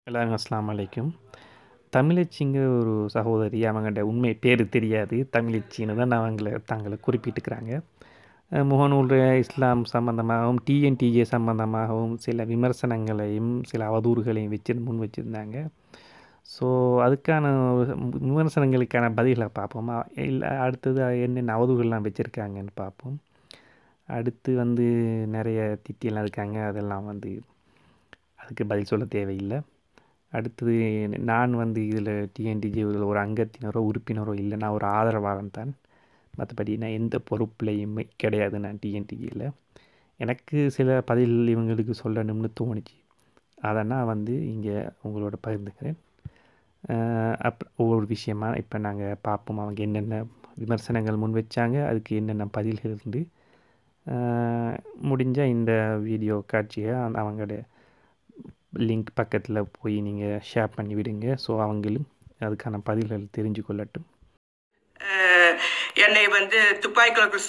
எல்லாருக்கும் அஸ்ஸலாமு அலைக்கும். தமிழச்சிங்கிற ஒரு சகோதரி, அவங்கள்ட உண்மை பேர் தெரியாது. தமிழச்சின்னு தான் தங்களை குறிப்பிட்டுக்கிறாங்க. முகநூல் இஸ்லாம் சம்பந்தமாகவும், டிஎன்டிஜே சம்பந்தமாகவும் சில விமர்சனங்களையும், சில அவதூறுகளையும் முன் வச்சுருந்தாங்க. ஸோ அதுக்கான விமர்சனங்களுக்கான பதில்களை பார்ப்போம். இல்லை அடுத்தது என்னென்ன அவதூறுகள்லாம் வச்சுருக்காங்கன்னு பார்ப்போம். அடுத்து நிறைய திட்டியெல்லாம் இருக்காங்க, அதெல்லாம் அதுக்கு பதில் சொல்ல தேவையில்லை. அடுத்தது நான் இதில் டிஎன்டிஜே ஒரு அங்கத்தினரோ உறுப்பினரோ இல்லை, நான் ஒரு ஆதரவாளன் தான். மற்றபடி நான் எந்த பொறுப்புலையுமே கிடையாது நான் டிஎன்டிஜியில். எனக்கு சில பதில் இவங்களுக்கு சொல்லணும்னு தோணுச்சு, அதை நான் இங்கே உங்களோட பகிர்ந்துக்கிறேன். ஒவ்வொரு விஷயமா இப்போ நாங்கள் பார்ப்போம். அவங்க என்னென்ன விமர்சனங்கள் முன் வச்சாங்க, அதுக்கு என்னென்ன பதில்கள் இருந்து முடிஞ்சால் இந்த வீடியோ காட்சியை அவங்களோட லிங்க் பக்கத்தில் போய் நீங்கள் ஷேர் பண்ணி விடுங்க. ஸோ அவங்களும் அதுக்கான பதில்கள் தெரிஞ்சு கொள்ளட்டும். என்னை துப்பாக்கிகளுக்கு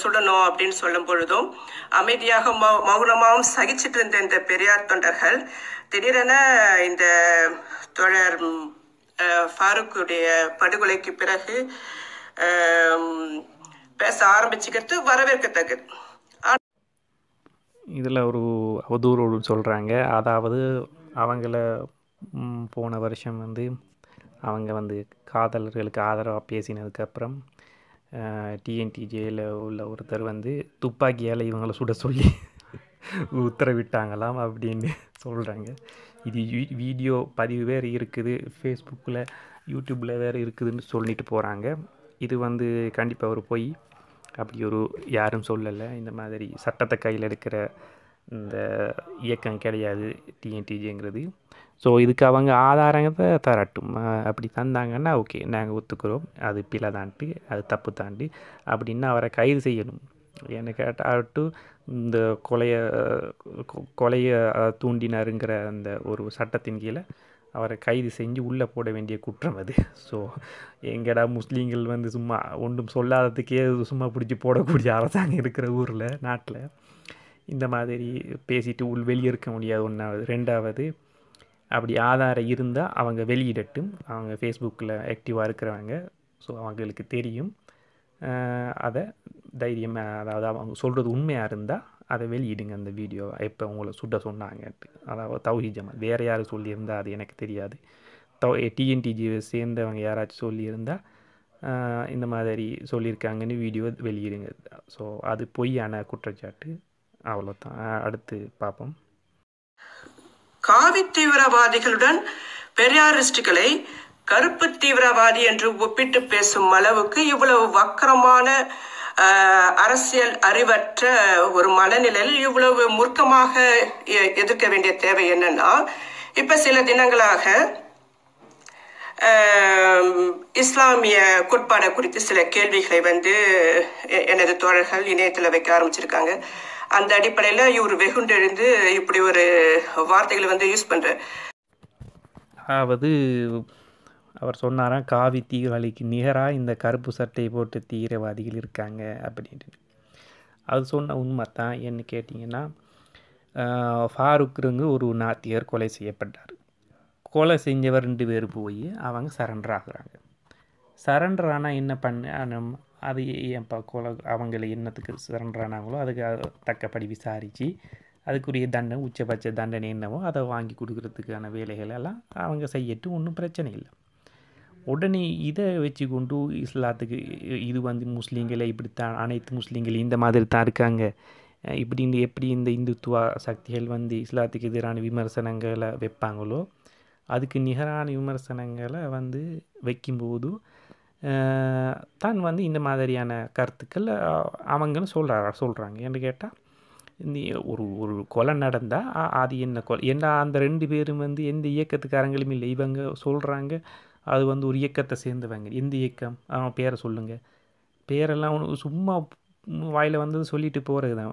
சுடணும் அப்படின்னு சொல்லும் பொழுதும் அமைதியாக மௌனமாகவும் சகிச்சிட்டு இருந்த இந்த பெரியார் தொண்டர்கள் திடீரென இந்த தோழர் ஃபாரூக்குடைய படுகொலைக்கு பிறகு பேச ஆரம்பிச்சுக்கிறது வரவேற்கத்தக்கது. இதில் ஒரு அவதூறு சொல்கிறாங்க. அதாவது அவங்கள போன வருஷம் அவங்க காதலர்களுக்கு ஆதரவாக பேசினதுக்கப்புறம் டிஎன்டிஜேயில் உள்ள ஒருத்தர் துப்பாக்கியால் இவங்களை சுட சொல்லி உத்தரவிட்டாங்களாம் அப்படின்னு சொல்கிறாங்க. இது வீடியோ பதிவு வேறு இருக்குது, ஃபேஸ்புக்கில் யூடியூப்பில் வேறு இருக்குதுன்னு சொல்லிட்டு போகிறாங்க. இது கண்டிப்பாக ஒரு பொய். அப்படி யாரும் சொல்லலை. இந்த மாதிரி சட்டத்தை கையில் எடுக்கிற இந்த இயக்கம் கிடையாது டிஎன்டிஜேங்கிறது. ஸோ இதுக்கு அவங்க ஆதாரத்தை தரட்டும். அப்படி தந்தாங்கன்னா ஓகே, நாங்கள் ஒத்துக்கிறோம், அது பிழை தாண்டி, அது தப்பு தாண்டி அப்படின்னு அவரை கைது செய்யணும். என்ன கேட்டாட்டு இந்த கொலையை தூண்டினாருங்கிற அந்த ஒரு சட்டத்தின் கீழே அவரை கைது செஞ்சு உள்ளே போட வேண்டிய குற்றம் அது. ஸோ எங்கடா முஸ்லீம்கள் சும்மா ஒன்றும் சொல்லாததுக்கே சும்மா பிடிச்சி போடக்கூடிய அரசாங்கம் இருக்கிற ஊரில், நாட்டில் இந்த மாதிரி பேசிட்டு வெளியே இருக்க முடியாது. ஒன்றாவது. ரெண்டாவது, அப்படி ஆதாரம் இருந்தால் அவங்க வெளியிடட்டும். அவங்க ஃபேஸ்புக்கில் ஆக்டிவாக இருக்கிறவங்க, ஸோ அவங்களுக்கு தெரியும். அதை தைரியமாக, அதாவது அவங்க சொல்கிறது உண்மையாக இருந்தால் அதை வெளியிடுங்க, அந்த வீடியோ எப்போ உங்களை சுட்ட சொன்னாங்கன்ட்டு. அதாவது தௌஹீத் ஜமாத் வேறு யாரும் சொல்லியிருந்தால் அது எனக்கு தெரியாது. டிஎன்டிஜியை சேர்ந்தவங்க யாராச்சும் சொல்லியிருந்தால் இந்த மாதிரி சொல்லியிருக்காங்கன்னு வீடியோ வெளியிடுங்க. ஸோ அது பொய்யான குற்றச்சாட்டு, அவ்வளோதான். அடுத்து பார்ப்போம். காவி தீவிரவாதிகளுடன் பெரியாரிஸ்டுகளை கருப்பு தீவிரவாதி என்று ஒப்பிட்டு பேசும் அளவுக்கு இவ்வளவு வக்கரமான அரசியல் அறிவற்ற ஒரு மனநிலையில் இவ்வளவு மூர்க்கமாக எதிர்க்க வேண்டிய தேவை என்னன்னா, இப்ப சில தினங்களாக இஸ்லாமிய கோட்பாடு குறித்து சில கேள்விகளை எனது தோழர்கள் இணையத்தில் வைக்க ஆரம்பிச்சிருக்காங்க. அந்த அடிப்படையில் இவர் வெகுண்டெழுந்து இப்படி ஒரு வார்த்தைகளை யூஸ் பண்ற. அதாவது அவர் சொன்னாராம், காவி தீவிரவாதிக்கு நிகராக இந்த கருப்பு சட்டை போட்டு தீவிரவாதிகள் இருக்காங்க அப்படின்ட்டு. அது சொன்ன உண்மை தான். என்ன கேட்டிங்கன்னா, ஃபாரூக்குங்க ஒரு நாத்தியர் கொலை செய்யப்பட்டார். கொலை செஞ்சவர் 2 பேர் போய் அவங்க சரண்டர் ஆகுறாங்க. சரண்டர் ஆனால் என்ன பண்ண, அது ஏன்ப்பா கொலை, அவங்கள என்னத்துக்கு சரண்டர் ஆனாங்களோ அதுக்கு தக்கப்படி விசாரித்து அதுக்குரிய தண்டனை, உச்சபட்ச தண்டனை என்னவோ அதை வாங்கி கொடுக்கறதுக்கான வேலைகளெல்லாம் அவங்க செய்யட்டும், ஒன்றும் பிரச்சனை இல்லை. உடனே இதை வச்சு கொண்டு இஸ்லாத்துக்கு இது முஸ்லீம்களை இப்படித்தான், அனைத்து முஸ்லீம்கள் இந்த மாதிரி தான் இருக்காங்க இப்படின்னு எப்படி இந்த இந்துத்துவ சக்திகள் இஸ்லாத்துக்கு எதிரான விமர்சனங்களை வைப்பாங்களோ அதுக்கு நிகரான விமர்சனங்களை வைக்கும்போது தான் இந்த மாதிரியான கருத்துக்கள் அவங்களும் சொல்கிறாங்க. என்று கேட்டால், இந்த ஒரு கொலை நடந்தால் அது என்ன கொலை, ஏன்னா அந்த 2 பேரும் எந்த இயக்கத்துக்காரங்களும் இல்லை. இவங்க சொல்கிறாங்க அது ஒரு இயக்கத்தை சேர்ந்தவங்க. எந்த இயக்கம், அவன் பேரை சொல்லுங்கள். பேரெல்லாம் சும்மா வாயில் வந்தது சொல்லிட்டு போகிறது தான்.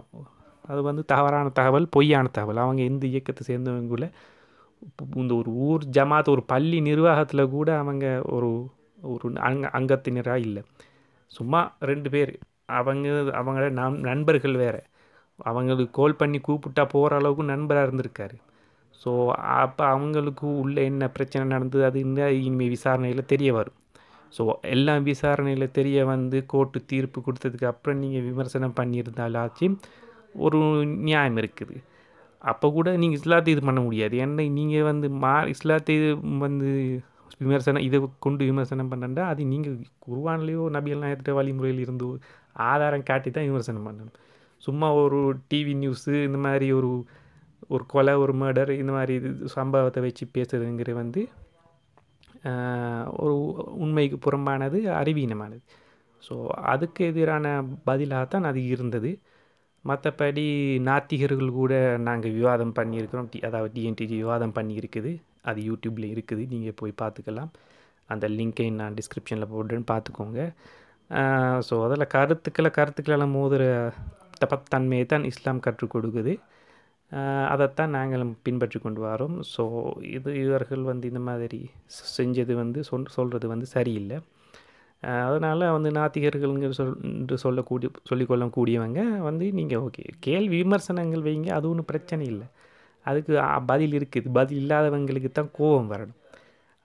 அது தவறான தகவல், பொய்யான தகவல். அவங்க எந்த இயக்கத்தை சேர்ந்தவங்கள இந்த ஒரு ஊர் ஜமாத், ஒரு பள்ளி நிர்வாகத்தில் கூட அவங்க ஒரு அங்கத்தினராக இல்லை. சும்மா 2 பேர், அவங்கள நண்பர்கள் வேறு. அவங்களுக்கு கால் பண்ணி கூப்பிட்டா போகிற அளவுக்கு நண்பராக இருந்திருக்காரு. ஸோ அப்போ அவங்களுக்கு உள்ள என்ன பிரச்சனை நடந்தது அது இனிமேல் விசாரணையில் தெரிய வரும். ஸோ எல்லாம் விசாரணையில் தெரிய வந்து கோர்ட்டு தீர்ப்பு கொடுத்ததுக்கு அப்புறம் நீங்கள் விமர்சனம் பண்ணியிருந்தாலாச்சும் ஒரு நியாயம் இருக்குது. அப்போ கூட நீங்கள் இஸ்லாத்தை இது பண்ண முடியாது. ஏன்னா நீங்கள் வந்து இஸ்லாத்தை வந்து இதை கொண்டு விமர்சனம் பண்ணா அது நீங்கள் குர்ஆன்லேயோ நபிகள் நாயகத்திட்ட வழிமுறையில் இருந்து ஆதாரம் காட்டி தான் விமர்சனம் பண்ணணும். சும்மா ஒரு டிவி நியூஸு இந்த மாதிரி ஒரு கொலை ஒரு மர்டர் இந்த மாதிரி சம்பவத்தை வச்சு பேசுறதுங்கிற வந்து ஒரு உண்மைக்கு புறம்பானது, அறிவீனமானது. ஸோ அதுக்கு எதிரான பதிலாகத்தான் அது இருந்தது. மற்றபடி நாத்திகர்கள் கூட நாங்கள் விவாதம் பண்ணியிருக்கிறோம். அதாவது டிஎன்டிஜி விவாதம் பண்ணியிருக்குது. அது யூடியூப்பில் இருக்குது, நீங்கள் போய் பார்த்துக்கலாம். அந்த லிங்கை நான் டிஸ்கிரிப்ஷனில் போடுறேன்னு பார்த்துக்கோங்க. ஸோ அதில் கருத்துக்களெல்லாம் மோதுகிற தன்மையை தான் இஸ்லாம் கற்றுக் கொடுக்குது. அதைத்தான் நாங்கள் பின்பற்றி கொண்டு வரோம். ஸோ இவர்கள் வந்து இந்த மாதிரி செஞ்சது வந்து சொல்கிறது வந்து சரியில்லை. அதனால் வந்து நாத்திகர்கள்ங்கிற சொல்லிக்கொள்ளக்கூடியவங்க வந்து நீங்கள் ஓகே கேள்வி விமர்சனங்கள் வைங்க, அது ஒன்றும் பிரச்சனை இல்லை. அதுக்கு பதில் இருக்குது. பதில் இல்லாதவங்களுக்கு தான் கோபம் வரணும்.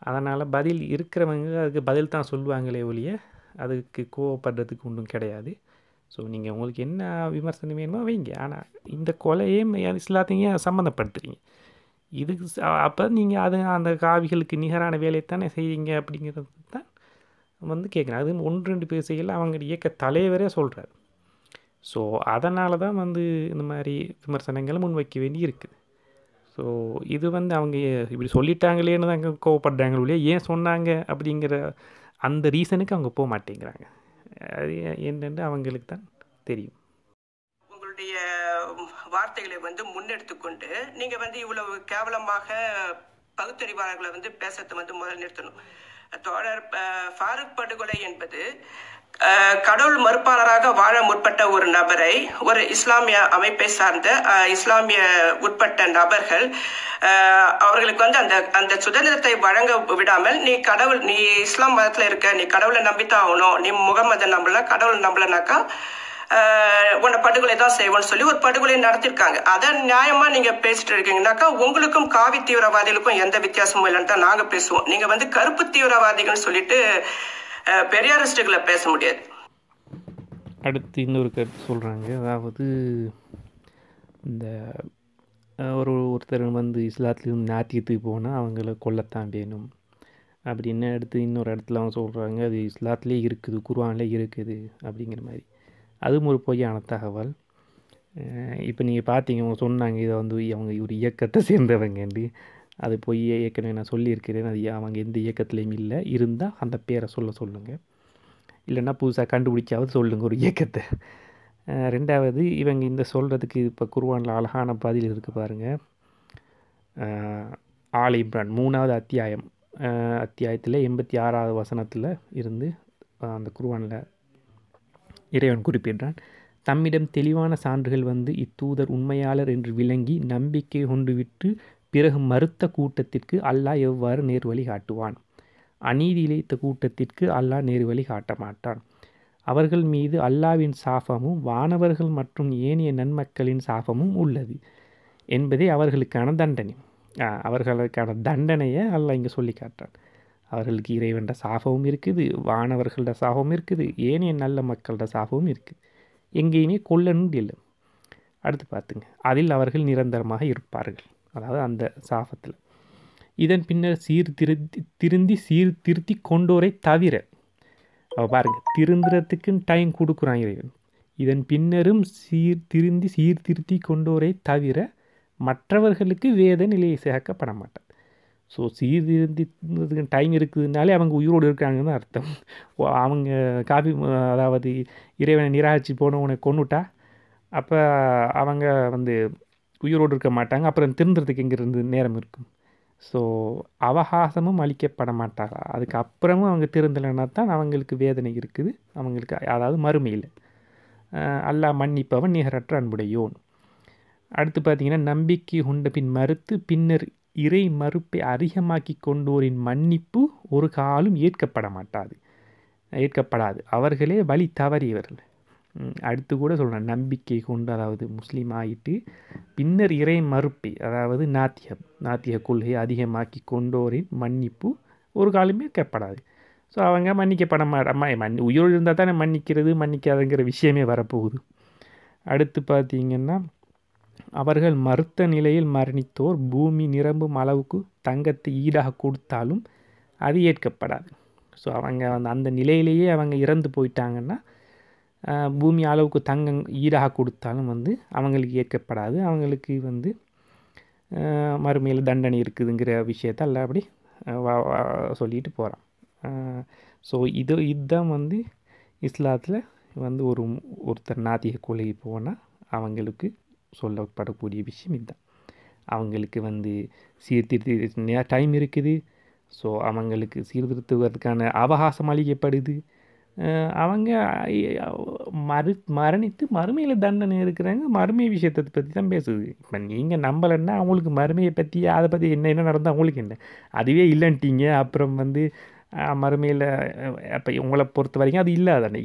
அதனால் பதில் இருக்கிறவங்க அதுக்கு பதில் தான் சொல்லுவாங்களே ஒழிய அதுக்கு கோவப்படுறதுக்கு ஒன்றும் கிடையாது. ஸோ நீங்கள் உங்களுக்கு என்ன விமர்சனம் வேணுமோ வைங்க. ஆனால் இந்த கொலையே இஸ்லாத்தையும் சம்மந்தப்படுத்துறீங்க. இதுக்கு அப்போ நீங்கள் அந்த காவிகளுக்கு நிகரான வேலையை தானே செய்வீங்க அப்படிங்கிறது தான் வந்து கேட்குறேன். அது 1-2 பேர் செய்யல, அவங்க இயக்க தலைவரே சொல்கிறார். ஸோ அதனால தான் வந்து இந்த மாதிரி விமர்சனங்களை முன்வைக்க வேண்டி இருக்குது. ஸோ இது வந்து அவங்க இப்படி சொல்லிட்டாங்களேன்னு தான் அங்கே கோவப்படுறாங்க இல்லையா, ஏன் சொன்னாங்க அப்படிங்கிற அந்த ரீசனுக்கு அவங்க போக மாட்டேங்கிறாங்க. அது என்னென்னு அவங்களுக்கு தான் தெரியும். உங்களுடைய வார்த்தைகளை வந்து முன்னெடுத்துக்கொண்டு நீங்கள் வந்து இவ்வளவு கேவலமாக பகுத்தறிவாளர்களை வந்து பேசத்தை வந்து முதல் நிறுத்தணும். தோழர் ஃபாரூக் படுகொலை என்பது கடவுள் மறுப்பாளராக வாழ முற்பட்ட ஒரு நபரை ஒரு இஸ்லாமிய அமைப்பை சார்ந்த இஸ்லாமிய உட்பட்ட நபர்கள் அவர்களுக்கு வந்து அந்த சுதந்திரத்தை வழங்க விடாமல் நீ இஸ்லாம் மதத்தில் இருக்க, நீ கடவுளை நம்பித்தான் ஆகணும், நீ முகமதை நம்பல கடவுளை நம்பலனாக்கா உன்னை படுகொலை தான் செய்வோன்னு சொல்லி ஒரு படுகொலை நடத்திருக்காங்க. அதை நியாயமா நீங்க பேசிட்டு இருக்கீங்கன்னாக்கா உங்களுக்கும் காவி தீவிரவாதிகளுக்கும் எந்த வித்தியாசமும் இல்லைன்னு தான் நாங்க பேசுவோம். நீங்க வந்து கருப்பு தீவிரவாதிகள்னு சொல்லிட்டு பெரியாரிஸ்டுகளை பேச முடியாது. அடுத்து இன்னொரு கருத்து சொல்கிறாங்க. அதாவது இந்த ஒருத்தர் வந்து இஸ்லாத்துலேருந்து நாத்தியத்துக்கு போனால் அவங்கள கொல்லத்தான் வேணும் அப்படின்னு அடுத்து இன்னொரு இடத்துல அவங்க சொல்கிறாங்க அது இஸ்லாத்துலேயே இருக்குது, குர்ஆன்லேயே இருக்குது அப்படிங்கிற மாதிரி. அதுவும் ஒரு பொய்யான தகவல். இப்போ நீங்கள் பார்த்தீங்க, அவங்க சொன்னாங்க இதை வந்து அவங்க ஒரு இயக்கத்தை சேர்ந்தவங்கண்டு. அது பொய், ஏற்கனவே நான் சொல்லியிருக்கிறேன். அது அவங்க எந்த இயக்கத்துலேயும் இல்லை. இருந்தால் அந்த பேரை சொல்லுங்கள், இல்லைன்னா புதுசாக கண்டுபிடிச்சாவது சொல்லுங்கள் ஒரு இயக்கத்தை. ரெண்டாவது, இவங்க இந்த சொல்கிறதுக்கு இப்போ குர்ஆனில் அழகான பதில் இருக்குது பாருங்கள். ஆல் இம்ரான் 3வது அத்தியாயத்தில் 86வது வசனத்தில் இருந்து அந்த குர்ஆனில் இறைவன் குறிப்பிடுறான், தம்மிடம் தெளிவான சான்றுகள் வந்து இத்தூதர் உண்மையாளர் என்று விளங்கி நம்பிக்கை கொண்டு விட்டு பிறகு மறுத்த கூட்டத்திற்கு அல்லாஹ் எவ்வாறு நேர்வழி காட்டுவான்? அநீதி இழைத்த கூட்டத்திற்கு அல்லாஹ் நேர்வழி காட்ட மாட்டான். அவர்கள் மீது அல்லாஹ்வின் சாபமும் வானவர்கள் மற்றும் ஏனைய நன்மக்களின் சாபமும் உள்ளது என்பதே அவர்களுக்கான தண்டனை. அவர்களுக்கான தண்டனையை அல்லாஹ் இங்கே சொல்லி காட்டுறான். அவர்களுக்கு இறைவன்ற சாபமும் இருக்குது, வானவர்களோட சாபமும் இருக்குது, ஏனைய நல்ல மக்களோட சாபமும் இருக்குது. எங்கேயுமே கொல்லணும் இல்லை. அடுத்து பார்த்துங்க, அதில் அவர்கள் நிரந்தரமாக இருப்பார்கள், அதாவது அந்த சாபத்தில். இதன் பின்னர் சீர்திருத்தி கொண்டோரை தவிர, பாருங்கள், திருந்துறதுக்குன்னு டைம் கொடுக்குறான் இறைவன். இதன் பின்னரும் சீர்திருத்தி கொண்டோரை தவிர மற்றவர்களுக்கு வேத நிலையை சேர்க்கப்பட மாட்டார். ஸோ சீர்திருத்தி டைம் இருக்குதுனாலே அவங்க உயிரோடு இருக்கிறாங்கன்னு தான் அர்த்தம். அவங்க அதாவது இறைவனை நிராகரித்து போனவனை கொண்டுட்டா அப்போ அவங்க வந்து உயிரோடு இருக்க மாட்டாங்க. அப்புறம் திருந்துறதுக்கு எங்கேருந்து நேரம் இருக்கும்? ஸோ அவகாசமும் அளிக்கப்பட மாட்டாங்க. அதுக்கப்புறமும் அவங்க திருந்தலைன்னா தான் அவங்களுக்கு வேதனை இருக்குது அவங்களுக்கு, அதாவது மறுமையில். அல்லாஹ் மன்னிப்பவன் நிகரற்ற அன்புடையோன். அடுத்து பார்த்திங்கன்னா, நம்பிக்கை கொண்ட பின் மறுத்து பின்னர் இறை மறுப்பை அதிகமாக்கி கொண்டோரின் மன்னிப்பு ஒரு காலம் ஏற்கப்படாது. அவர்களே வழி தவறியவர்கள். அடுத்து கூட சொல்கிறேன், நம்பிக்கை கொண்டு, அதாவது முஸ்லீம் ஆகிட்டு பின்னர் இறை மறுப்பை, அதாவது நாத்திக கொள்கையை அதிகமாக்கி கொண்டோரின் மன்னிப்பு ஒரு காலமே கேட்படாது. ஸோ அவங்க மன்னிக்கப்பட உயிரோடு இருந்தால் தானே மன்னிக்கிறது மன்னிக்காதுங்கிற விஷயமே வரப்போகுது. அடுத்து பார்த்திங்கன்னா, அவர்கள் மறுத்த நிலையில் மரணித்தோர் பூமி நிரம்பும் அளவுக்கு தங்கத்தை ஈடாக கொடுத்தாலும் அது ஏற்கப்படாது. ஸோ அவங்க அந்த நிலையிலேயே அவங்க இறந்து போயிட்டாங்கன்னா பூமி அளவுக்கு தங்கம் ஈடாக கொடுத்தாலும் அவங்களுக்கு ஏற்கப்படாது. அவங்களுக்கு மறுமையில் தண்டனை இருக்குதுங்கிற விஷயத்த எல்லாம் அப்படி சொல்லிட்டு போகிறான். ஸோ இதுதான் இஸ்லாத்தில் ஒருத்தர் நாத்திக கொள்கை போனால் அவங்களுக்கு சொல்லப்படக்கூடிய விஷயம் இதுதான். அவங்களுக்கு சீர்திருத்த டைம் இருக்குது. ஸோ அவங்களுக்கு சீர்திருத்துவதற்கான அவகாசம் அளிக்கப்படுது. அவங்க மரணித்து மறுமையில் தண்டனை இருக்கிறாங்க. மறுமை விஷயத்தை பற்றி தான் பேசுது. இப்போ நீங்கள் நம்பலைன்னா அவங்களுக்கு மறுமையை பற்றி அதை பற்றி என்ன நடந்தால் அவங்களுக்கு என்ன, அதுவே இல்லைன்ட்டீங்க. அப்புறம் மறுமையில் அப்போ உங்களை பொறுத்த வரைக்கும் அது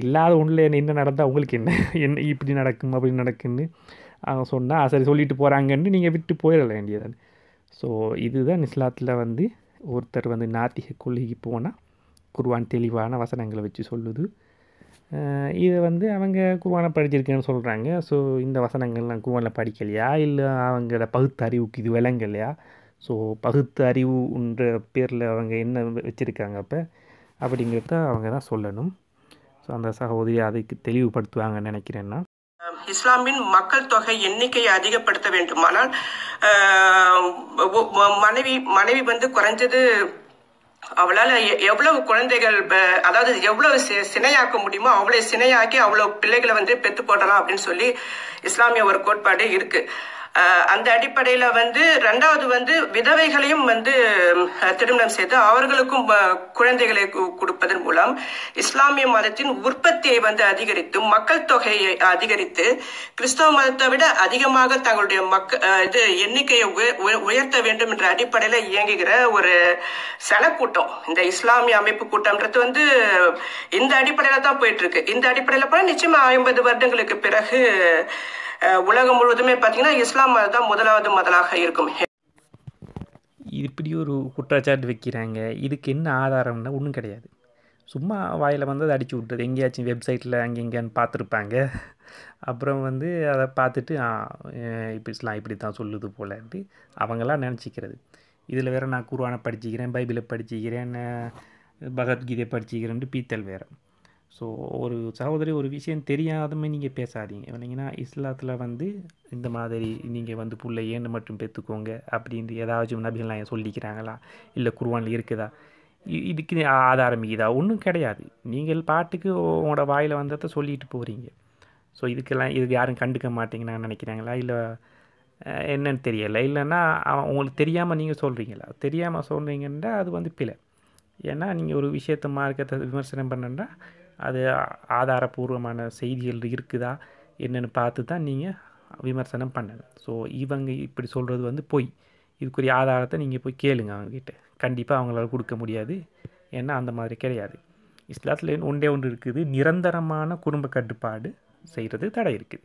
இல்லாத ஒன்றில் என்ன நடந்தால் அவங்களுக்கு என்ன இப்படி நடக்கும் அப்படி நடக்குன்னு அவங்க சொன்னால் சரி சொல்லிட்டு போகிறாங்கன்னு நீங்கள் விட்டு போயிடல வேண்டியதானே. ஸோ இதுதான் இஸ்லாத்தில் ஒருத்தர் நாத்திக கொள்கைக்கு போனால் குர்ஆன் தெளிவான வசனங்களை வச்சு சொல்லுது. இதை அவங்க குர்ஆனை படிச்சிருக்கேன்னு சொல்கிறாங்க. ஸோ இந்த வசனங்கள்லாம் குர்ஆனில் படிக்கலையா, இல்லை அவங்களோட பகுத்தறிவுக்கு இது விளங்கலையா? ஸோ பகுத்தறிவுன்ற பேரில் அவங்க என்ன வச்சுருக்காங்க அப்போ அப்படிங்கிறத அவங்க தான் சொல்லணும். ஸோ அந்த சகோதரி அதுக்கு தெளிவுபடுத்துவாங்கன்னு நினைக்கிறேன்னா, இஸ்லாமின் மக்கள் தொகை எண்ணிக்கையை அதிகப்படுத்த வேண்டுமானால் மனைவி குறைஞ்சது அவளால் எவ்வளவு குழந்தைகள், அதாவது எவ்வளவு சினையாக்க முடியுமோ அவ்வளவு சினையாக்கி அவ்வளவு பிள்ளைகளை பெத்து போடலாம் அப்படின்னு சொல்லி இஸ்லாமிய ஒரு கோட்பாடு இருக்கு. அந்த அடிப்படையில ரெண்டாவது விதவைகளையும் திருமணம் செய்து அவர்களுக்கும் குழந்தைகளை கொடுப்பதன் மூலம் இஸ்லாமிய மதத்தின் உற்பத்தியை அதிகரித்து மக்கள் தொகையை அதிகரித்து கிறிஸ்தவ மதத்தை விட அதிகமாக தங்களுடைய எண்ணிக்கையை உயர்த்த வேண்டும் என்ற அடிப்படையில இயங்குகிற ஒரு சனக்கூட்டம் இந்த இஸ்லாமிய அமைப்பு கூட்டம்ன்றது இந்த அடிப்படையில தான் போயிட்டு இருக்கு. இந்த அடிப்படையில போனா நிச்சயமா 50 வருடங்களுக்கு பிறகு உலகம் முழுவதுமே பார்த்தீங்கன்னா இஸ்லாம் மதம் தான் முதலாவது மதலாக இருக்கும். இப்படி ஒரு குற்றச்சாட்டு வைக்கிறாங்க. இதுக்கு என்ன ஆதாரம்னா ஒன்றும் கிடையாது. சும்மா வாயில் அதை அடிச்சு விட்டுறது. எங்கேயாச்சும் வெப்சைட்டில் அங்கே இங்கேன்னு பார்த்துருப்பாங்க. அப்புறம் அதை பார்த்துட்டு இப்போ இஸ்லாம் இப்படி தான் சொல்லுது போலன்ட்டு அவங்களாம் நினச்சிக்கிறது. இதில் வேறு நான் குர்ஆனை படிச்சுக்கிறேன், பைபிளை படிச்சுக்கிறேன், பகவத்கீதையை படிச்சுக்கிறேன்ட்டு பீத்தல் வேறு. ஸோ ஒரு சகோதரி ஒரு விஷயம் தெரியாதமே நீங்கள் பேசாதீங்க. இல்லைங்கன்னா இஸ்லாத்தில் இந்த மாதிரி நீங்கள் புள்ளை ஏன்னு மட்டும் பெற்றுக்கோங்க அப்படின்ட்டு ஏதாச்சும் நபிகள்லாம் சொல்லிக்கிறாங்களா, இல்லை குர்ஆனில் இருக்குதா, இதுக்கு ஆதாரம் இதா? ஒன்றும் கிடையாது. நீங்கள் பாட்டுக்கு உங்களோட வாயில் வந்ததை சொல்லிட்டு போகிறீங்க. ஸோ இதுக்கு யாரும் கண்டுக்க மாட்டீங்கன்னு நினைக்கிறாங்களா, இல்லை என்னன்னு தெரியலை, இல்லைன்னா உங்களுக்கு தெரியாமல் நீங்கள் சொல்கிறீங்களா? தெரியாமல் சொல்கிறீங்கன்னா அது பிழை. ஏன்னா நீங்கள் ஒரு விஷயத்தை மார்க்கத்தை விமர்சனம் பண்ணுன்னா அது ஆதாரபூர்வமான செய்திகள் இருக்குதா என்னென்னு பார்த்து தான் நீங்கள் விமர்சனம் பண்ணணும். ஸோ இவங்க இப்படி சொல்கிறது பொய். இதுக்குரிய ஆதாரத்தை நீங்கள் போய் கேளுங்க அவங்கக்கிட்ட. கண்டிப்பாக அவங்களால கொடுக்க முடியாது. ஏன்னா அந்த மாதிரி கிடையாது. இஸ்லாத்தில் ஒன்று இருக்குது, நிரந்தரமான குடும்ப கட்டுப்பாடு செய்கிறது தடை இருக்குது.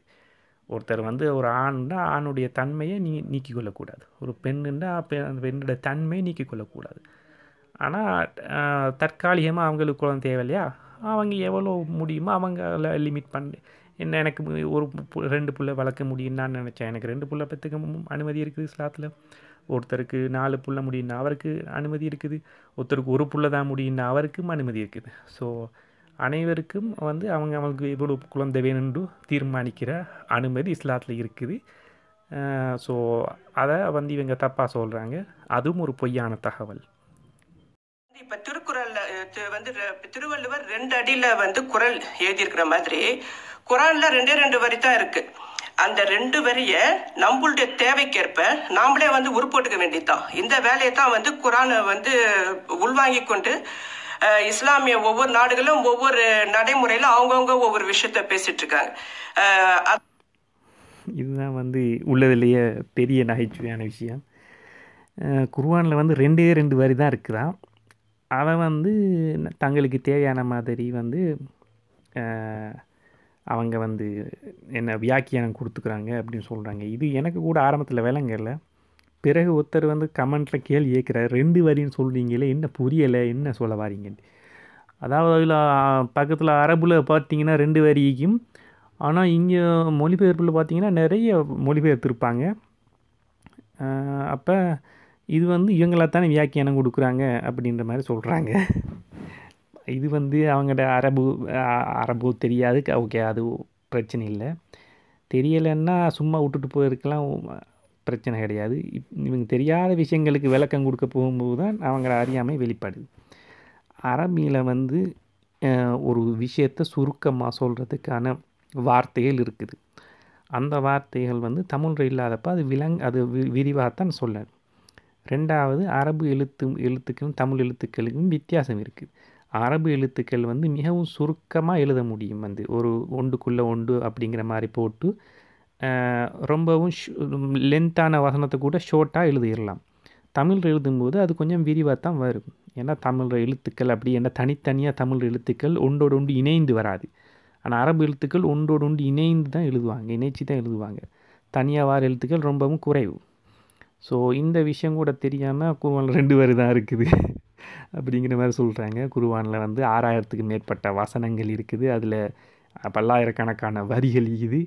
ஒருத்தர் ஒரு ஆணுன்னா ஆணுடைய தன்மையை நீக்கிக் கொள்ளக்கூடாது. ஒரு பெண்ணுன்னா அந்த பெண்ணோட தன்மையை நீக்கிக் கொள்ளக்கூடாது. ஆனால் தற்காலிகமாக அவங்களுக்கு குழந்தை தேவை இல்லையா, அவங்க எவ்வளோ முடியுமோ அவங்கள லிமிட் பண்ணி என்ன எனக்கு ஒரு 2 புள்ளை வளர்க்க முடியும்னு நான் நினச்சேன். எனக்கு 2 புள்ளை பெற்றுக்க அனுமதி இருக்குது இஸ்லாத்தில். ஒருத்தருக்கு 4 புள்ளை முடியும்னா அவருக்கு அனுமதி இருக்குது. ஒருத்தருக்கு 1 புள்ளை தான் முடியும்னா அவருக்கும் அனுமதி இருக்குது. ஸோ அனைவருக்கும் அவங்களுக்கு எவ்வளோ குழந்தை வேணும்னு தீர்மானிக்கிற அனுமதி இஸ்லாத்தில் இருக்குது. ஸோ அதை இவங்க தப்பாக சொல்கிறாங்க. அதுவும் ஒரு பொய்யான தகவல். இப்ப திருக்குறள்ல திருவள்ளுவர் 2 அடியில குறள் எழுதியிருக்கிற மாதிரி குரான்ல 2 வரி தான் இருக்கு. அந்த 2 வரிய நம்மளுடைய தேவைக்கேற்ப நாமளே உருப்போட்டுக்க வேண்டியதுதான். இந்த வேலையை தான் குரானை உள்வாங்கி கொண்டு இஸ்லாமிய ஒவ்வொரு நாடுகளும் ஒவ்வொரு நடைமுறையில அவங்கவுங்க ஒவ்வொரு விஷயத்த பேசிட்டு இருக்காங்க. இதுதான் உள்ளதுலேயே பெரிய நகைச்சுவையான விஷயம். குர்ஆனில் 2 வரி தான் இருக்குதான். அதை தங்களுக்கு தேவையான மாதிரி அவங்க வந்து என்ன வியாக்கியானம் கொடுத்துக்குறாங்க அப்படின்னு சொல்கிறாங்க. இது எனக்கு கூட ஆரம்பத்தில் விளங்கல. பிறகு ஒருத்தர் வந்து கமெண்ட்டில் கேள்வி கேட்குறாரு, 2 வரின்னு சொல்கிறீங்களே, என்ன புரியலை, என்ன சொல்ல வாரீங்கன்னு. அதாவது அதில் பக்கத்தில் அரபுல பார்த்தீங்கன்னா 2 வரிக்கும், ஆனால் இங்கே மொழிபெயர்ப்பில் பார்த்தீங்கன்னா நிறைய மொழிபெயர்த்திருப்பாங்க. அப்போ இது வந்து இவங்களாத்தானே வியாக்கியானம் கொடுக்குறாங்க அப்படின்ற மாதிரி சொல்கிறாங்க. இது வந்து அவங்கள்ட அரபு தெரியாது, ஓகே, அது பிரச்சனை இல்லை. தெரியலைன்னா சும்மா விட்டுட்டு போயிருக்கலாம், பிரச்சனை கிடையாது. இவங்க தெரியாத விஷயங்களுக்கு விளக்கம் கொடுக்க போகும்போது தான் அவங்கள அறியாமை வெளிப்படுது. அரபியில் வந்து ஒரு விஷயத்தை சுருக்கமாக சொல்கிறதுக்கான வார்த்தைகள் இருக்குது. அந்த வார்த்தைகள் வந்து தமிழில் இல்லாதப்போ அது விரிவாகத்தான் சொல்லணும். ரெண்டாவது, அரபு எழுத்துக்களும் தமிழ் எழுத்துக்களுக்கும் வித்தியாசம் இருக்குது. அரபு எழுத்துக்கள் வந்து மிகவும் சுருக்கமாக எழுத முடியும், வந்து ஒரு ஒன்றுக்குள்ளே ஒன்று அப்படிங்கிற மாதிரி போட்டு ரொம்பவும் லென்த்தான வசனத்தை கூட ஷார்ட்டாக எழுதிடலாம். தமிழ் எழுதும்போது அது கொஞ்சம் விரிவாக தான் வரும். ஏன்னா தமிழ் எழுத்துக்கள் அப்படி என்ன தனித்தனியாக தமிழ் எழுத்துக்கள் ஒன்றோடு ஒன்று இணைந்து வராது. ஆனால் அரபு எழுத்துக்கள் ஒன்றோடு ஒன்று இணைந்து தான் எழுதுவாங்க, இணைச்சி தான் எழுதுவாங்க. தனியாக வார எழுத்துக்கள் ரொம்பவும் குறைவு. ஸோ இந்த விஷயம் கூட தெரியாமல் குர்ஆனில் 2 வரி தான் இருக்குது அப்படிங்கிற மாதிரி சொல்கிறாங்க. குர்ஆனில் வந்து 6000க்கு மேற்பட்ட வசனங்கள் இருக்குது, அதில் பல்லாயிரக்கணக்கான வரிகள் இருக்குது.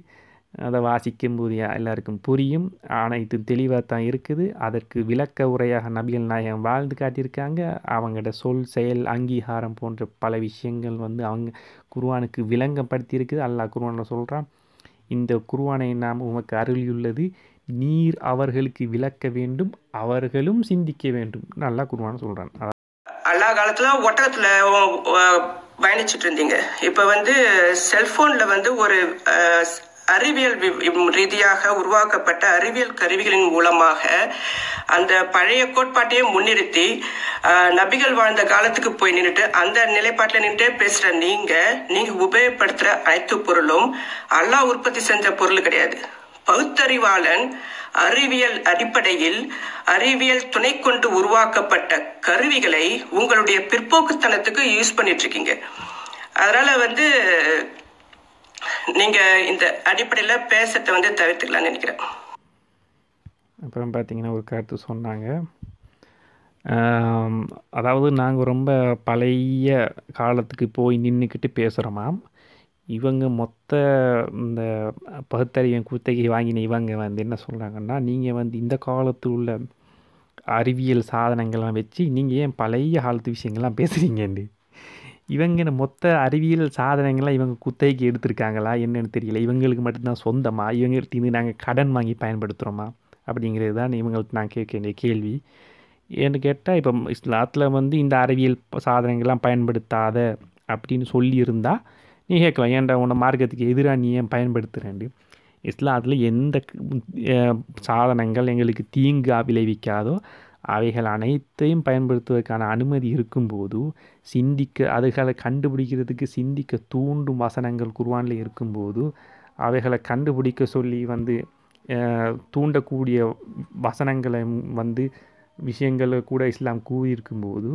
அதை வாசிக்கும்போது எல்லாருக்கும் புரியும், அனைத்து தெளிவாக தான் இருக்குது. அதற்கு விளக்க உரையாக நபிகள் நாயகம் வாழ்ந்து காட்டியிருக்காங்க. அவங்களோட சொல், செயல், அங்கீகாரம் போன்ற பல விஷயங்கள் வந்து அவங்க குர்ஆனுக்கு விளங்கப்படுத்தி இருக்குது. அல்லாஹ் குர்ஆனில் சொல்கிறான், இந்த குர்ஆனை நாம் உமக்கு அருளியுள்ளது, நீர் அவர்களுக்கு விளக்க வேண்டும், அவர்களும் சிந்திக்க வேண்டும். நல்லா குர்ஆன் சொல்கிறான். அல்லா காலத்துல ஒட்டகத்துல பயணிச்சுட்டு இருந்தீங்க. இப்ப வந்து செல்போன்ல வந்து ஒரு அறிவியல் ரீதியாக உருவாக்கப்பட்ட அறிவியல் கருவிகளின் மூலமாக அந்த பழைய கோட்பாட்டையே முன்னிறுத்தி நபிகள் வாழ்ந்த காலத்துக்கு போய் நின்றுட்டு அந்த நிலைப்பாட்டில் நின்று பேசுற நீங்க உபயோகப்படுத்துற அனைத்து பொருளும் அல்லாஹ் உற்பத்தி செஞ்ச பொருள் கிடையாது. பகுத்தறிவாளன் அறிவியல் அடிப்படையில் அறிவியல் துணை கொண்டு உருவாக்கப்பட்ட கருவிகளை உங்களுடைய பிற்போக்குத்தனத்துக்கு யூஸ் பண்ணிட்டு இருக்கீங்க. அதனால வந்து நீங்க இந்த அடிப்படையில பேசத்தை வந்து தவிர்த்துக்கலாம்னு நினைக்கிறேன். அப்புறம் பார்த்தீங்கன்னா ஒரு கருத்து சொன்னாங்க, அதாவது நாங்கள் ரொம்ப பழைய காலத்துக்கு போய் நின்றுக்கிட்டு பேசுகிறோமாம். இவங்க மொத்த இந்த பகுத்தறிவின் குத்தகை வாங்கின இவங்க வந்து என்ன சொல்கிறாங்கன்னா, நீங்கள் வந்து இந்த காலத்தில் உள்ள அறிவியல் சாதனங்கள்லாம் வச்சு நீங்கள் ஏன் பழைய காலத்து விஷயங்கள்லாம் பேசுகிறீங்கன்னு. இவங்க மொத்த அறிவியல் சாதனங்கள்லாம் இவங்க குத்தகைக்கு எடுத்திருக்காங்களா என்னன்னு தெரியல. இவங்களுக்கு மட்டும்தான் சொந்தமா, இவங்கள்ட்ட நாங்கள் கடன் வாங்கி பயன்படுத்துகிறோமா அப்படிங்கிறது தான் இவங்கள்ட்ட நான் கேட்க வேண்டிய கேள்வி. ஏன்னு கேட்டால், இப்போ இஸ்லாத்தில் வந்து இந்த அறிவியல் சாதனங்கள்லாம் பயன்படுத்தாத அப்படின்னு சொல்லியிருந்தால் நீ கேட்கலாம், ஏன்டா உன்னை மார்க்கத்துக்கு எதிராக நீ ஏன் பயன்படுத்துகிறேன்டு. இஸ்லாத்தில் எந்த சாதனங்கள் எங்களுக்கு தீங்கு விளைவிக்காதோ அவைகள் அனைத்தையும் பயன்படுத்துவதற்கான அனுமதி இருக்கும்போது, அதுகளை கண்டுபிடிக்கிறதுக்கு சிந்திக்க தூண்டும் வசனங்கள் குர்ஆனில் இருக்கும்போது, அவைகளை கண்டுபிடிக்க சொல்லி வந்து தூண்டக்கூடிய வசனங்களை வந்து விஷயங்களை கூட இஸ்லாம் கூறியிருக்கும்போது,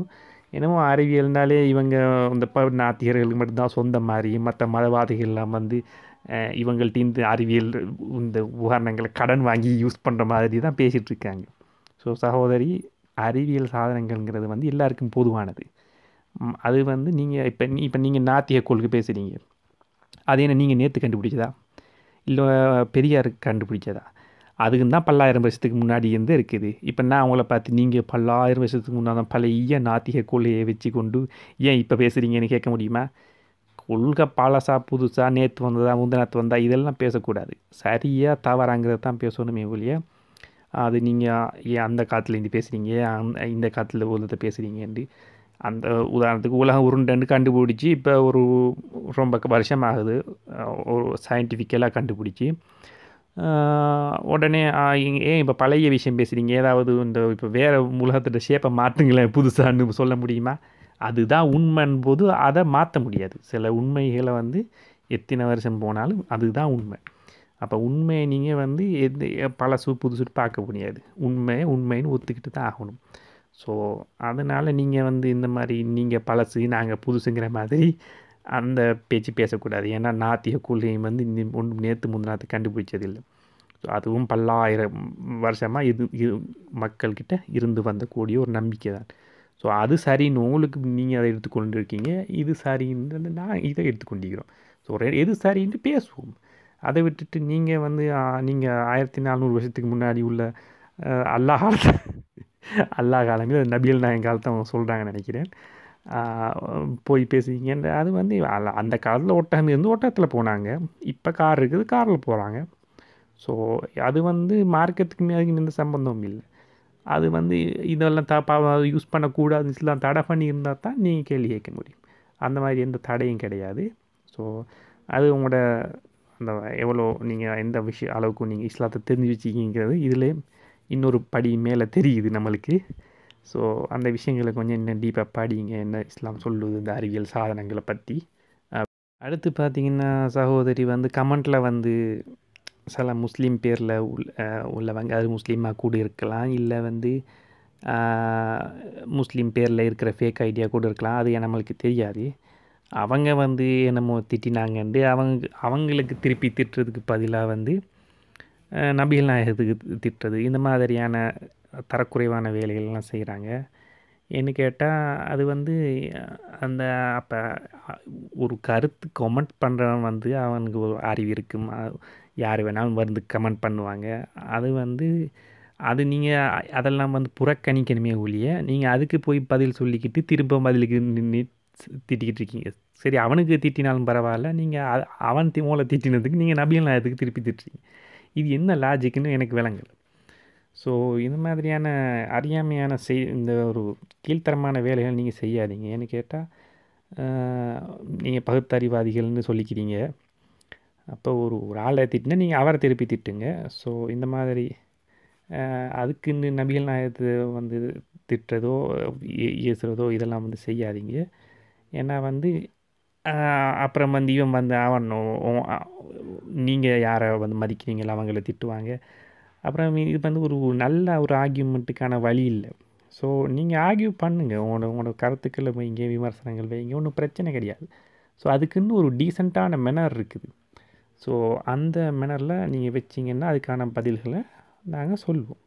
என்னமோ அறிவியல்னாலே இவங்க இந்த நாத்திகர்களுக்கு மட்டும்தான் சொந்த மாதிரி, மற்ற மதவாதிகள்லாம் வந்து இவங்கள்ட்ட இந்த அறிவியல் இந்த உபகரணங்களை கடன் வாங்கி யூஸ் பண்ணுற மாதிரி தான் பேசிகிட்டு இருக்காங்க. ஸோ சகோதரி, அறிவியல் சாதனங்கள்ங்கிறது வந்து எல்லாருக்கும் பொதுவானது. அது வந்து நீங்கள் இப்போ நீங்கள் நாத்திக கொள்கை பேசுகிறீங்க, அது என்ன நீங்கள் நேற்று கண்டுபிடிச்சதா இல்லை பெரியாருக்கு கண்டுபிடிச்சதா? அதுக்கு தான் 10,000 வருஷத்துக்கு முன்னாடி இருந்து இருக்குது. இப்போ நான் அவங்கள பார்த்து நீங்கள் 10,000 வருஷத்துக்கு முன்னாடி பழைய நாத்திக கொள்கையை வச்சு கொண்டு ஏன் இப்போ பேசுகிறீங்கன்னு கேட்க முடியுமா? கொள்கை பழசா புதுசா, நேற்று வந்ததா முந்தினத்து வந்தா, இதெல்லாம் பேசக்கூடாது. சரியாக தவறாங்கிறது தான் பேசணுமே ஒழிய அது நீங்கள் அந்த காலத்துலேருந்து பேசுகிறீங்க, இந்த காலத்தில் உள்ளதை பேசுகிறீங்கன்னு. அந்த உதாரணத்துக்கு உலகம் உருண்டைன்னு கண்டுபிடிச்சி இப்போ ஒரு ரொம்ப வருஷம் ஆகுது, ஒரு சயின்டிஃபிக்கலாக கண்டுபிடிச்சி. உடனே ஏன் இப்போ பழைய விஷயம் பேசுகிறீங்க, ஏதாவது இந்த இப்போ வேறு உலகத்தோட ஷேப்பை மாற்றுங்களேன் புதுசான்னு சொல்ல முடியுமா? அதுதான் உண்மைன்னு போது அதை மாற்ற முடியாது. சில உண்மைகளை வந்து எத்தனை வருஷம் போனாலும் அதுதான் உண்மை. அப்போ உண்மையை நீங்கள் வந்து பழசு புதுசு பார்க்க முடியாது. உண்மைன்னு ஒத்துக்கிட்டு தான் ஆகணும். ஸோ அதனால் நீங்கள் வந்து இந்த மாதிரி நீங்கள் பழசு நாங்கள் புதுசுங்கிற மாதிரி அந்த பேச்சு பேசக்கூடாது. ஏன்னா நாத்திக கொள்கையும் வந்து ஒன்றும் நேற்று முந்தினாத்து கண்டுபிடிச்சதில்லை. ஸோ அதுவும் பல்லாயிரம் வருஷமாக இது மக்கள்கிட்ட இருந்து வந்தக்கூடிய ஒரு நம்பிக்கை தான். ஸோ அது சரின்னு உங்களுக்கு நீங்கள் அதை எடுத்துக்கொண்டு இருக்கீங்க, இது சரின்னு நான் இதை எடுத்துக்கொண்டிருக்கிறோம். ஸோ எது சரின்னு பேசுவோம். அதை விட்டுட்டு நீங்கள் வந்து நீங்கள் 1400 வருஷத்துக்கு முன்னாடி உள்ள அல்லாஹ் காலத்தை அல்லாஹ் காலமே நபிகள் நாயகம் காலத்தை அவங்க சொல்கிறாங்கன்னு நினைக்கிறேன். போய் பேசுவீங்க. அது வந்து அந்த காலத்தில் ஒட்டகம் இருந்து ஒட்டகத்தில் போனாங்க, இப்போ கார் இருக்குது காரில் போகிறாங்க. ஸோ அது வந்து மார்க்கெட்டுக்கு அதுக்கும் எந்த சம்பந்தமும் இல்லை. அது வந்து இதெல்லாம் தப்பாக யூஸ் பண்ணக்கூடாது, இஸ்லாம் தடை பண்ணி இருந்தால் தான் நீங்கள் கேள்வி கேட்க முடியும். அந்த மாதிரி எந்த தடையும் கிடையாது. ஸோ அது உங்களோட அந்த எவ்வளோ நீங்கள் எந்த விஷயம் அளவுக்கு நீங்கள் இஸ்லாத்தை தெரிஞ்சு வச்சுக்கிங்கிறது இதில் இன்னொரு படி மேலே தெரியுது நம்மளுக்கு. ஸோ அந்த விஷயங்களை கொஞ்சம் இன்னும் டீப்பாக படிங்க, என்ன இஸ்லாம் சொல்லுது இந்த அறிவியல் சாதனங்களை பற்றி. அடுத்து பார்த்திங்கன்னா சகோதரி வந்து கமெண்ட்டில் வந்து சில முஸ்லீம் பேரில் உள்ளவங்க, அது முஸ்லீமாக கூட இருக்கலாம், இல்லை வந்து முஸ்லீம் பேரில் இருக்கிற ஃபேக் ஐடியா கூட இருக்கலாம், அது நம்மளுக்கு தெரியாது. அவங்க வந்து என்னமோ திட்டினாங்கன்ட்டு அவங்களுக்கு திருப்பி திட்டுறதுக்கு பதிலாக வந்து நபிகள் நாயகத்துக்கு திட்டுறது, இந்த மாதிரியான தரக்குறைவான வேலைகள்லாம் செய்கிறாங்க. என்ன கேட்டால் அது வந்து அந்த அப்போ ஒரு கருத்து கமெண்ட் பண்ணுறவன் வந்து அவனுக்கு ஒரு அறிவு இருக்கும், யார் வேணாலும் வந்து கமெண்ட் பண்ணுவாங்க. அது வந்து அது நீங்கள் அதெல்லாம் வந்து புறக்கணிக்கணுமே ஒழிய நீங்கள் அதுக்கு போய் பதில் சொல்லிக்கிட்டு திரும்ப பதிலுக்கு நின்று திட்டிக்கிட்டு இருக்கீங்க. சரி, அவனுக்கு திட்டினாலும் பரவாயில்ல, நீங்கள் அவன் மூளை திட்டினதுக்கு நீங்கள் நபிகள் நாயகத்துக்கு திருப்பி திட்டுறீங்க. இது என்ன லாஜிக்குன்னு எனக்கு விளங்கலை. ஸோ இந்த மாதிரியான அறியாமையான இந்த ஒரு கீழ்த்தரமான வேலைகள் நீங்கள் செய்யாதீங்க. ஏன்னு கேட்டால் நீங்கள் பகுத்தறிவாதிகள்னு சொல்லிக்கிறீங்க, அப்போ ஒரு ஆளை திட்டினா நீங்கள் அவரை திருப்பி திட்டுங்க. ஸோ இந்த மாதிரி அதுக்குன்னு நபிகள் நாயகத்தை வந்து திட்டுறதோ ஏசுகிறதோ இதெல்லாம் வந்து செய்யாதீங்க. ஏன்னா வந்து அப்புறம் வந்து இவன் வந்து அவன் நீங்கள் யாரை வந்து மதிக்கிறீங்களோ அவங்கள திட்டுவாங்க. அப்புறம் இது வந்து ஒரு நல்ல ஒரு ஆர்கியூமெண்ட்டுக்கான வழி இல்லை. ஸோ நீங்கள் ஆர்கியூ பண்ணுங்கள், உங்களோட கருத்துக்களை வைங்க, விமர்சனங்கள் வைங்க, ஒன்றும் பிரச்சனை கிடையாது. ஸோ அதுக்குன்னு ஒரு டீசெண்டான மெனர் இருக்குது. ஸோ அந்த மெனரில் நீங்கள் வச்சிங்கன்னா அதுக்கான பதில்களை நாங்கள் சொல்லுவோம்.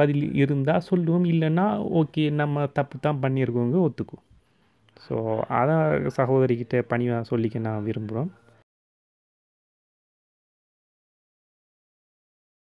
பதில் இருந்தால் சொல்லுவோம், இல்லைன்னா ஓகே நம்ம தப்பு தான் பண்ணியிருக்கோங்க ஒத்துக்குவோம். ஸோ அதான் சகோதரிக்கிட்ட பணிவாக சொல்லிக்க நான் விரும்புகிறோம்.